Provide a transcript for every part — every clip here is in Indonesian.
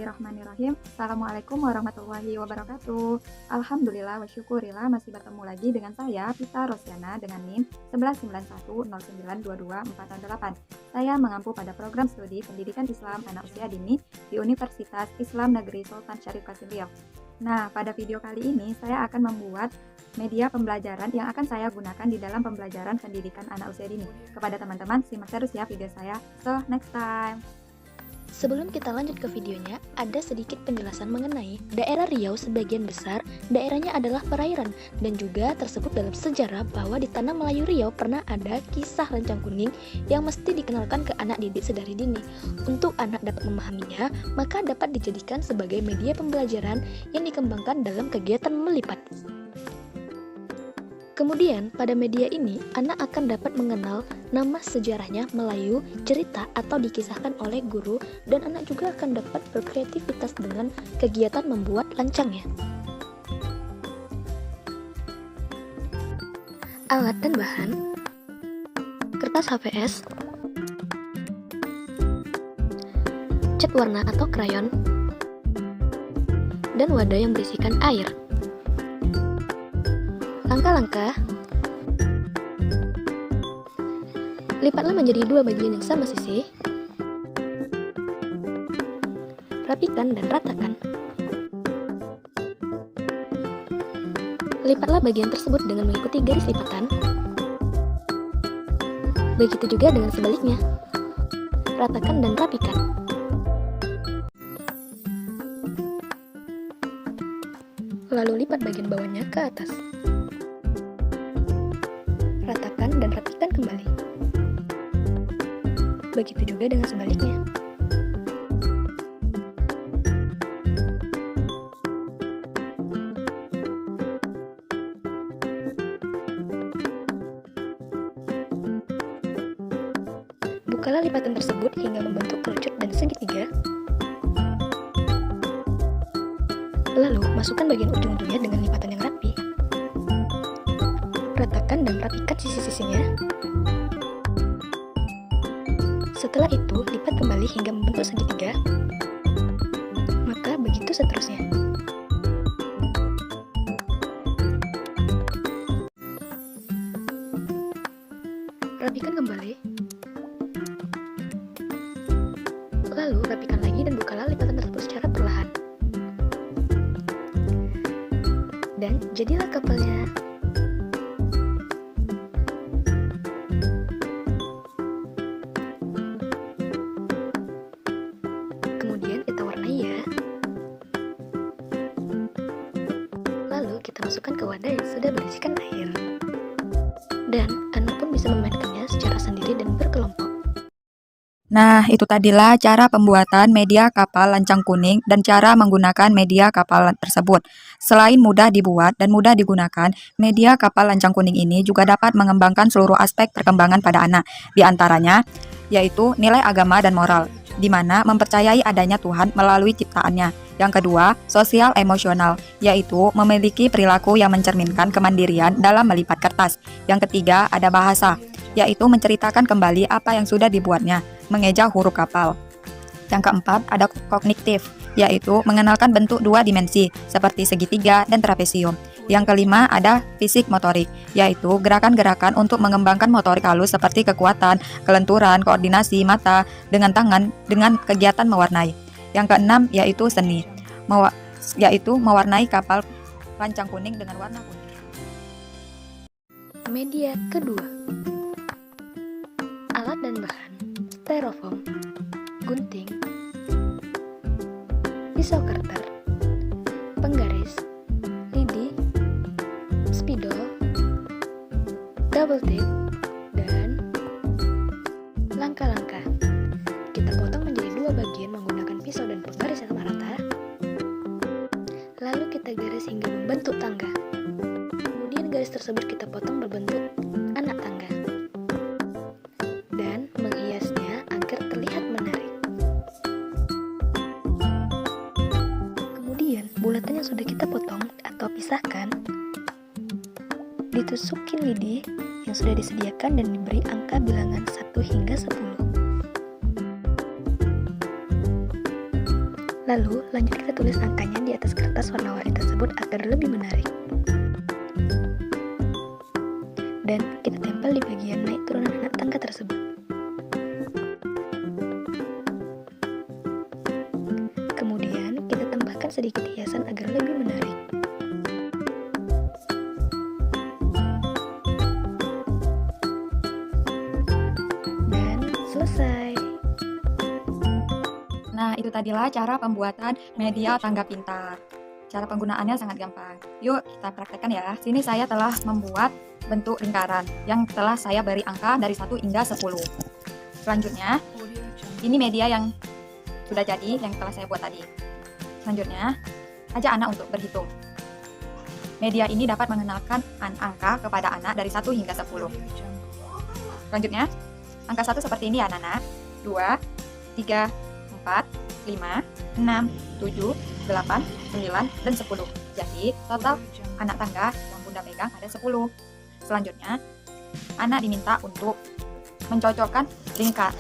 Bismillahirrahmanirrahim. Assalamualaikum warahmatullahi wabarakatuh. Alhamdulillah wa syukurillah masih bertemu lagi dengan saya, Pita Rosyana dengan NIM 11910922408. Saya mengampu pada program studi Pendidikan Islam Anak Usia Dini di Universitas Islam Negeri Sultan Syarif Kasim Riau. Nah, pada video kali ini saya akan membuat media pembelajaran yang akan saya gunakan di dalam pembelajaran pendidikan anak usia dini. Kepada teman-teman, simak terus ya video saya. So, next time. Sebelum kita lanjut ke videonya, ada sedikit penjelasan mengenai daerah Riau. Sebagian besar daerahnya adalah perairan dan juga tersebut dalam sejarah bahwa di tanah Melayu Riau pernah ada kisah Lancang Kuning yang mesti dikenalkan ke anak didik sedari dini. Untuk anak dapat memahaminya, maka dapat dijadikan sebagai media pembelajaran yang dikembangkan dalam kegiatan melipat. Kemudian, pada media ini, anak akan dapat mengenal nama sejarahnya Melayu, cerita atau dikisahkan oleh guru, dan anak juga akan dapat berkreativitas dengan kegiatan membuat lancangnya. Alat dan bahan: kertas HVS, cat warna atau krayon, dan wadah yang berisikan air. Langkah-langkah: lipatlah menjadi dua bagian yang sama sisi, rapikan dan ratakan. Lipatlah bagian tersebut dengan mengikuti garis lipatan. Begitu juga dengan sebaliknya, ratakan dan rapikan. Lalu lipat bagian bawahnya ke atas. Ratakan dan rapikan kembali. Begitu juga dengan sebaliknya. Bukalah lipatan tersebut hingga membentuk kerucut dan segitiga. Lalu, masukkan bagian ujung-ujungnya dengan lipatan yang rapi. Ratakan dan rapikan sisi-sisinya. Setelah itu, lipat kembali hingga membentuk segitiga. Maka begitu seterusnya. Rapikan kembali. Lalu, rapikan lagi dan bukalah lipatan tersebut secara perlahan. Dan jadilah kapalnya. Kemudian kita warnai ya. Lalu kita masukkan ke wadah yang sudah berisikan air. Dan anak pun bisa memainkannya secara sendiri dan berkelompok. Nah, itu tadilah cara pembuatan media kapal Lancang Kuning dan cara menggunakan media kapal tersebut. Selain mudah dibuat dan mudah digunakan, media kapal Lancang Kuning ini juga dapat mengembangkan seluruh aspek perkembangan pada anak. Di antaranya, yaitu nilai agama dan moral, di mana mempercayai adanya Tuhan melalui ciptaannya. Yang kedua, sosial emosional, yaitu memiliki perilaku yang mencerminkan kemandirian dalam melipat kertas. Yang ketiga, ada bahasa, yaitu menceritakan kembali apa yang sudah dibuatnya, mengeja huruf kapal. Yang keempat, ada kognitif, yaitu mengenalkan bentuk dua dimensi, seperti segitiga dan trapesium. Yang kelima, ada fisik motorik, yaitu gerakan-gerakan untuk mengembangkan motorik halus seperti kekuatan, kelenturan, koordinasi mata dengan tangan dengan kegiatan mewarnai. Yang keenam, yaitu seni, yaitu mewarnai kapal Lancang Kuning dengan warna kuning. Media kedua: alat dan bahan: styrofoam, gunting, pisau karter, penggaris, lidi, spidol, double tape, dan langkah-langkah. Kita potong menjadi dua bagian menggunakan pisau dan penggaris yang sama rata. Lalu kita garis hingga membentuk tangga. Kemudian garis tersebut kita potong berbentuk anak tangga. Dan menghiasnya agar terlihat menarik. Kemudian bulatan yang sudah kita potong atau pisahkan ditusukin lidi yang sudah disediakan dan diberi angka bilangan 1 hingga 10. Lalu, lanjut kita tulis angkanya di atas kertas warna-warni tersebut agar lebih menarik. Dan kita tempel di bagian naik turunan anak tangga tersebut. Kemudian, kita tambahkan sedikit hiasan agar lebih menarik. Dan selesai. Nah, itu tadilah cara pembuatan media tangga pintar. Cara penggunaannya sangat gampang. Yuk, kita praktekkan ya. Sini saya telah membuat bentuk lingkaran yang telah saya beri angka dari 1 hingga 10. Selanjutnya, ini media yang sudah jadi yang telah saya buat tadi. Selanjutnya, ajak anak untuk berhitung. Media ini dapat mengenalkan angka kepada anak dari 1 hingga 10. Selanjutnya, angka 1 seperti ini ya anak-anak. 2, 3, 4, 5, 6, 7, 8, 9, dan 10. Jadi, total anak tangga yang Bunda pegang ada 10. Selanjutnya, anak diminta untuk mencocokkan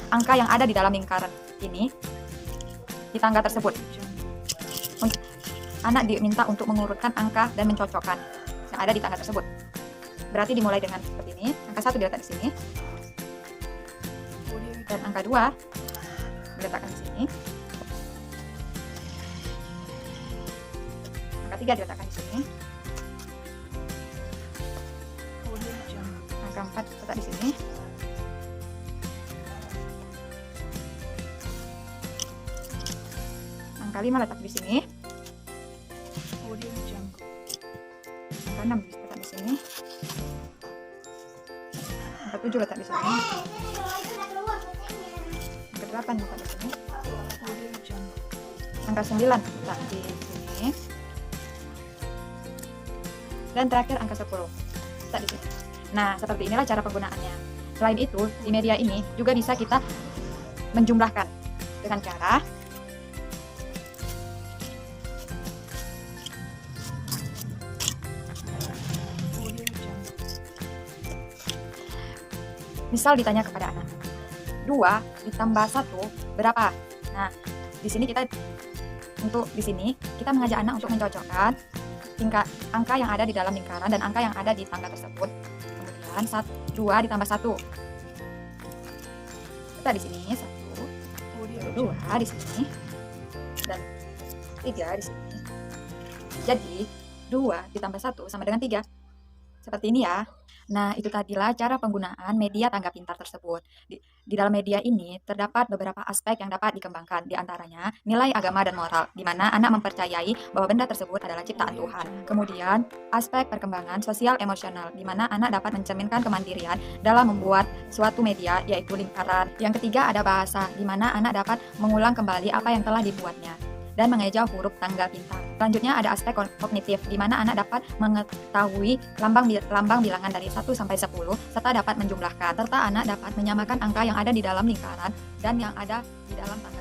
angka yang ada di dalam lingkaran ini di tangga tersebut. Anak diminta untuk mengurutkan angka dan mencocokkan yang ada di tangga tersebut. Berarti dimulai dengan seperti ini. Angka 1 diletak di sini. Dan angka 2 diletakkan di sini. Angka 3 diletakkan di sini. Angka 4 letak di sini. Angka 5 letak di sini. Angka 6 letak di sini. Angka 7 letak di sini. Angka 8 letak di sini. Angka 9 letak di sini. Dan terakhir angka 10 letak di sini. Nah, seperti inilah cara penggunaannya. Selain itu, di media ini juga bisa kita menjumlahkan dengan cara misal ditanya kepada anak, 2 ditambah 1 berapa? Nah, di sini kita mengajak anak untuk mencocokkan tingkat angka yang ada di dalam lingkaran dan angka yang ada di tangga tersebut. Kemudian 2 ditambah 1. Kita di sini 1, 2 di sini, dan 3 di sini. Jadi 2 ditambah 1 sama dengan 3. Seperti ini ya. Nah, itu tadilah cara penggunaan media tangga pintar tersebut. Di dalam media ini terdapat beberapa aspek yang dapat dikembangkan, di antaranya nilai agama dan moral, di mana anak mempercayai bahwa benda tersebut adalah ciptaan Tuhan. Kemudian, aspek perkembangan sosial emosional, di mana anak dapat mencerminkan kemandirian dalam membuat suatu media, yaitu lingkaran. Yang ketiga ada bahasa, di mana anak dapat mengulang kembali apa yang telah dibuatnya dan mengeja huruf tangga pintar. Selanjutnya ada aspek kognitif, di mana anak dapat mengetahui lambang bilangan dari 1 sampai 10, serta dapat menjumlahkan, serta anak dapat menyamakan angka yang ada di dalam lingkaran dan yang ada di dalam tangga.